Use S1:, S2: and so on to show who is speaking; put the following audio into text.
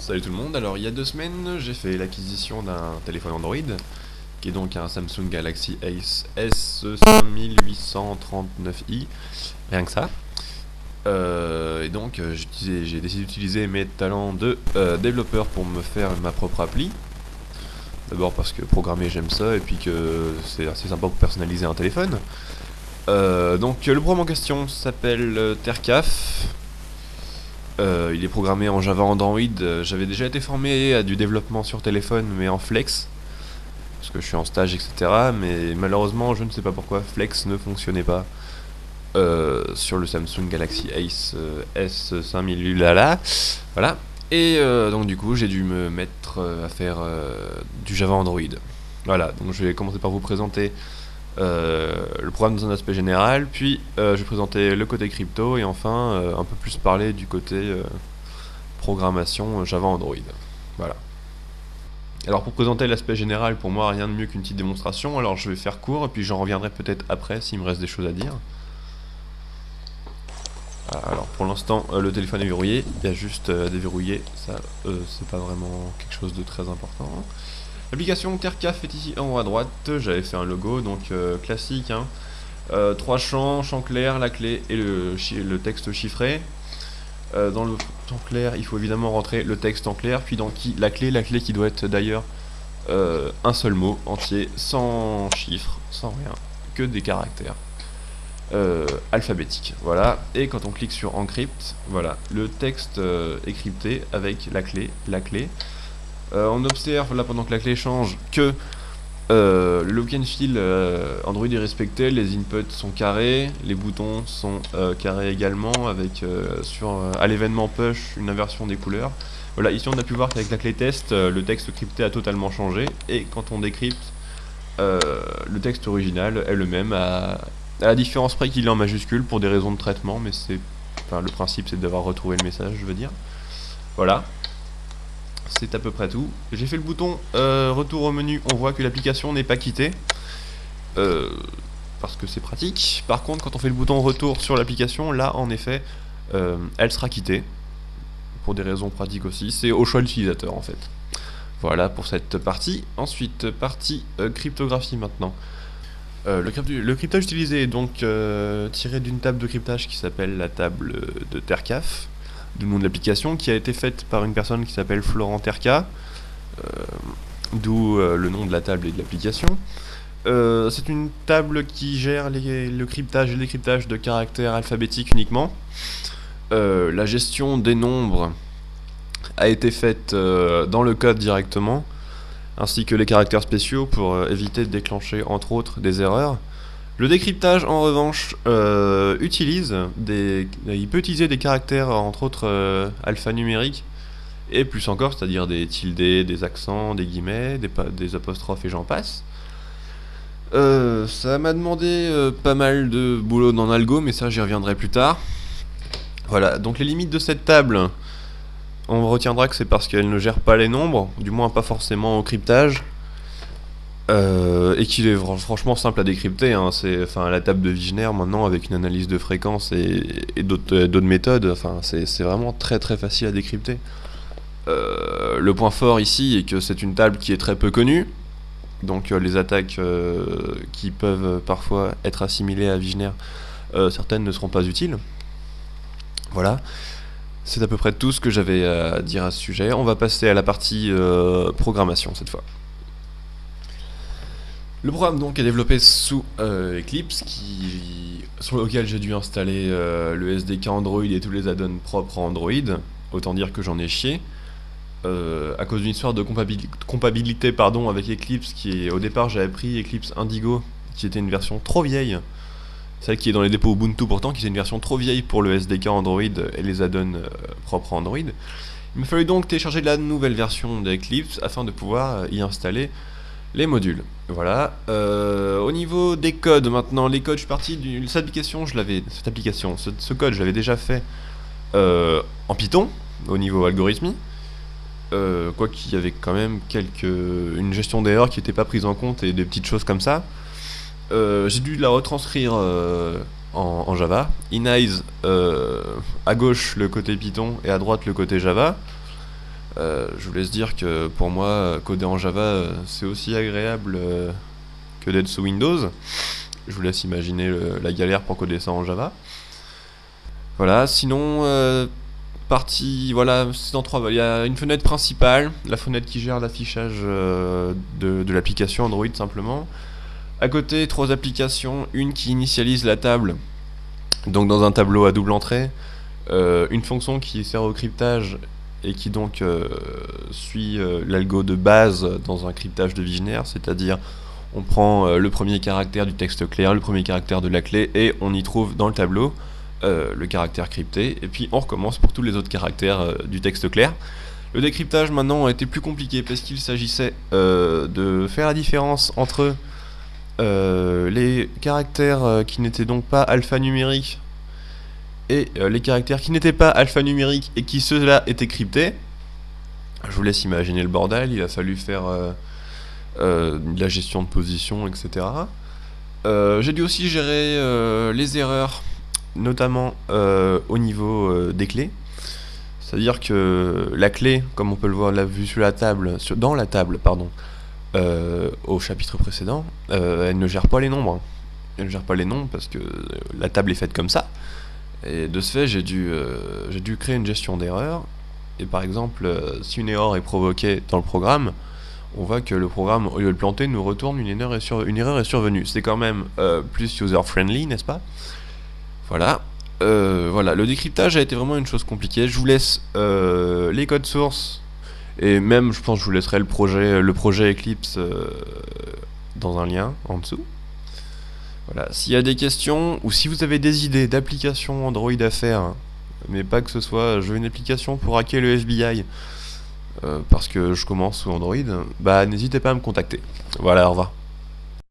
S1: Salut tout le monde, alors il y a 2 semaines j'ai fait l'acquisition d'un téléphone Android qui est donc un Samsung Galaxy Ace S5839i, rien que ça. Et donc j'ai décidé d'utiliser mes talents de développeur pour me faire ma propre appli. D'abord parce que programmer j'aime ça et puis que c'est assez sympa pour personnaliser un téléphone. Donc le programme en question s'appelle Tercaf. Il est programmé en Java Android. J'avais déjà été formé à du développement sur téléphone, mais en Flex, parce que je suis en stage, etc. Mais malheureusement, je ne sais pas pourquoi, Flex ne fonctionnait pas sur le Samsung Galaxy Ace S5000 là. Voilà. Et donc du coup, j'ai dû me mettre à faire du Java Android. Voilà, donc je vais commencer par vous présenter le programme dans un aspect général, puis je vais présenter le côté crypto et enfin un peu plus parler du côté programmation Java Android. Voilà. Alors pour présenter l'aspect général, pour moi rien de mieux qu'une petite démonstration, alors je vais faire court et puis j'en reviendrai peut-être après s'il me reste des choses à dire. Alors pour l'instant le téléphone est verrouillé, il y a juste à déverrouiller, ça c'est pas vraiment quelque chose de très important. L'application Tercaf est ici en haut à droite, j'avais fait un logo donc classique, hein. 3 champs, champ clair, la clé et le texte chiffré. Dans le champ clair, il faut évidemment rentrer le texte en clair, puis dans la clé qui doit être d'ailleurs un seul mot entier, sans chiffres, sans rien, que des caractères alphabétiques. Voilà, et quand on clique sur Encrypt, voilà, le texte est crypté avec la clé. On observe là pendant que la clé change que le look and feel Android est respecté, les inputs sont carrés, les boutons sont carrés également, avec à l'événement push une inversion des couleurs. Voilà, ici on a pu voir qu'avec la clé test, le texte crypté a totalement changé, et quand on décrypte, le texte original est le même, à la différence près qu'il est en majuscule pour des raisons de traitement, mais le principe c'est d'avoir retrouvé le message, je veux dire. Voilà. C'est à peu près tout. J'ai fait le bouton retour au menu, on voit que l'application n'est pas quittée. Parce que c'est pratique. Par contre, quand on fait le bouton retour sur l'application, là en effet, elle sera quittée. Pour des raisons pratiques aussi. C'est au choix de l'utilisateur en fait. Voilà pour cette partie. Ensuite, partie cryptographie maintenant. Le cryptage utilisé est donc tiré d'une table de cryptage qui s'appelle la table de Tercaf, du nom de l'application, qui a été faite par une personne qui s'appelle Florent Terca, d'où le nom de la table et de l'application. C'est une table qui gère le cryptage et le décryptage de caractères alphabétiques uniquement. La gestion des nombres a été faite dans le code directement, ainsi que les caractères spéciaux pour éviter de déclencher entre autres des erreurs. Le décryptage en revanche il peut utiliser des caractères entre autres alphanumériques et plus encore, c'est-à-dire des tildes, des accents, des guillemets, des apostrophes et j'en passe. Ça m'a demandé pas mal de boulot dans Algo, mais ça j'y reviendrai plus tard. Voilà, donc les limites de cette table, on retiendra que c'est parce qu'elle ne gère pas les nombres, du moins pas forcément au cryptage. Et qu'il est franchement simple à décrypter, hein. C'est la table de Wigner maintenant avec une analyse de fréquence et d'autres méthodes, c'est vraiment très très facile à décrypter. Le point fort ici est que c'est une table qui est très peu connue, donc les attaques qui peuvent parfois être assimilées à Wigner, certaines ne seront pas utiles. Voilà, c'est à peu près tout ce que j'avais à dire à ce sujet. On va passer à la partie programmation cette fois. Le programme donc est développé sous Eclipse, sur lequel j'ai dû installer le SDK Android et tous les add-ons propres à Android. Autant dire que j'en ai chié. À cause d'une histoire de compatibilité avec Eclipse, au départ j'avais pris Eclipse Indigo, qui était une version trop vieille. Celle qui est dans les dépôts Ubuntu pourtant, qui est une version trop vieille pour le SDK Android et les add-ons propres à Android. Il me fallut donc télécharger la nouvelle version d'Eclipse afin de pouvoir y installer les modules. Voilà. Au niveau des codes maintenant, les codes, je suis parti cette application, ce code, je l'avais déjà fait en Python au niveau algorithmie. Quoi qu'il y avait quand même une gestion d'erreurs qui n'était pas prise en compte et des petites choses comme ça. J'ai dû la retranscrire en Java. Ineyes à gauche le côté Python et à droite le côté Java. Je vous laisse dire que pour moi, coder en Java, c'est aussi agréable que d'être sous Windows. Je vous laisse imaginer la galère pour coder ça en Java. Voilà, sinon, voilà, c'est dans trois. Il y a une fenêtre principale, la fenêtre qui gère l'affichage de l'application Android simplement. À côté, trois applications, une qui initialise la table, donc dans un tableau à double entrée, une fonction qui sert au cryptage et qui donc suit l'algo de base dans un cryptage de Wigner, c'est-à-dire on prend le premier caractère du texte clair, le premier caractère de la clé, et on y trouve dans le tableau le caractère crypté, et puis on recommence pour tous les autres caractères du texte clair. Le décryptage maintenant a été plus compliqué parce qu'il s'agissait de faire la différence entre les caractères qui n'étaient donc pas alphanumériques et les caractères qui n'étaient pas alphanumériques et qui ceux-là étaient cryptés. Je vous laisse imaginer le bordel, il a fallu faire de la gestion de position, etc. J'ai dû aussi gérer les erreurs, notamment au niveau des clés. C'est-à-dire que la clé, comme on peut le voir là, vu sur la table, dans la table, pardon, au chapitre précédent, elle ne gère pas les nombres. Elle ne gère pas les nombres parce que la table est faite comme ça. Et de ce fait, j'ai dû créer une gestion d'erreurs. Et par exemple, si une erreur est provoquée dans le programme, on voit que le programme, au lieu de le planter, nous retourne une erreur est survenue. C'est quand même plus user-friendly, n'est-ce pas? Voilà. Voilà, le décryptage a été vraiment une chose compliquée. Je vous laisse les codes sources, et même, je pense, je vous laisserai le projet Eclipse dans un lien en dessous. Voilà, s'il y a des questions, ou si vous avez des idées d'applications Android à faire, mais pas que ce soit, je veux une application pour hacker le FBI, parce que je commence sous Android, bah n'hésitez pas à me contacter. Voilà, au revoir.